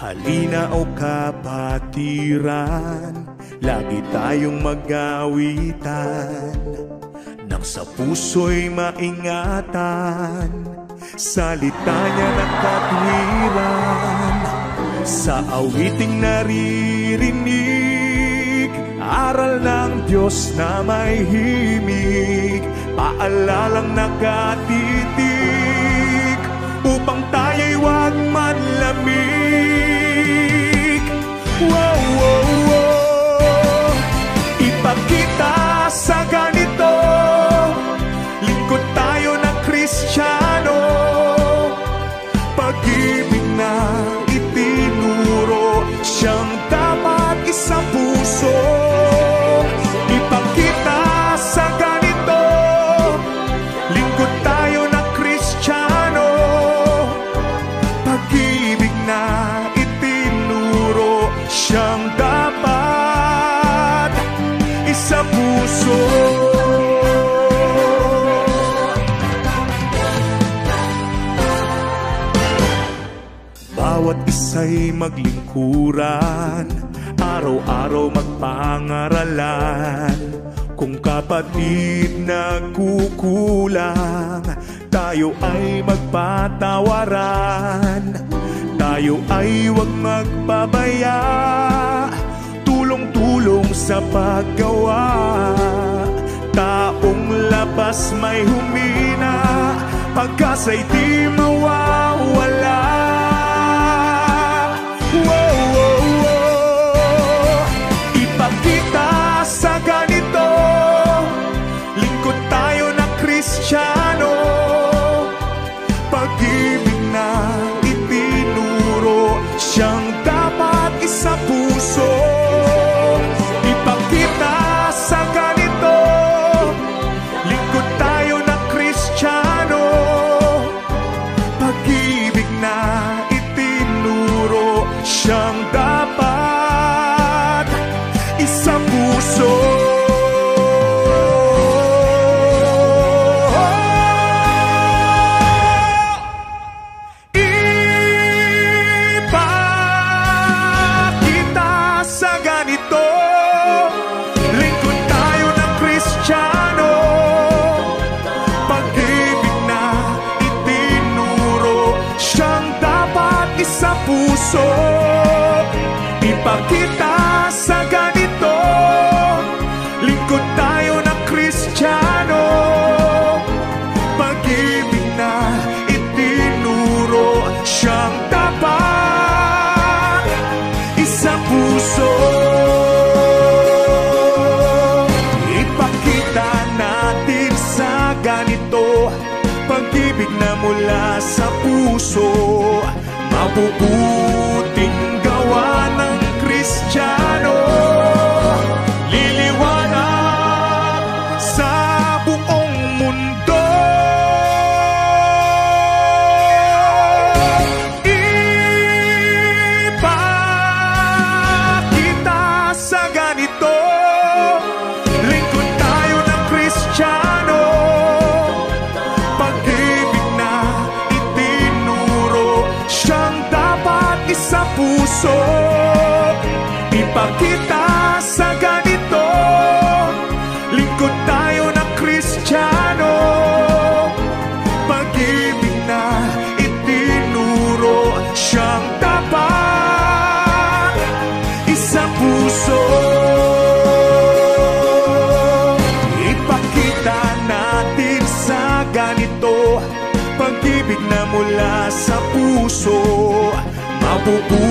Halina o kapatiran, lagi tayong mag-awitan, nang sa puso'y maingatan, salita niya ng katwiran. Sa awiting naririnig, aral ng Diyos na may himig, paalalang nakatitig, upang tayo'y huwag manlamig. Wow, wow, wow. Ipakita sa ganito, lingkod tayo ng Kristiyano, pag-ibig na itinuro, siyang dapat isang puso. Ipakita sa ganito, lingkod tayo ng Kristiyano, pag-ibig na itinuro, siyang dapat isang puso. Bawat isa'y maglingkuran, araw-araw magpangaralan. Kung kapatid nagkukulang, tayo ay magpatawaran. Tayo ay huwag magpabaya, tulong-tulong sa paggawa. Taong labas may humina, pagkasa'y di mawawala. Wow, wow, wow. Ipakita sa ganito, lingkod tayo ng Kristiyano, pag-ibig na itinuro, siyang dapat isang puso. Ipakita sa ganito, lingkod tayo ng Kristiyano, pag-ibig na itinuro, siyang dapat isang puso. Ipakita sa ganito, lingkod tayo ng Kristiyano, pag-ibig na itinuro, siyang dapat isang puso. Ipakita sa ganito, lingkod tayo ng Kristiyano, pag-ibig na itinuro, siyang dapat isang puso. Ipakita natin sa ganito, pag-ibig na mula sa puso, mabubuting gawa ng Kristiyano, liliwanag sa buong mundo. Ipakita sa ganito, lingkod tayo ng Kristiyano, pag-ibig na itinuro, siyang dapat isang puso. Ipakita sa ganito, lingkod tayo ng Kristiyano, pag-ibig na itinuro, siyang dapat isang puso. Ipakita natin sa ganito, pag-ibig na mula sa puso, mabubuhay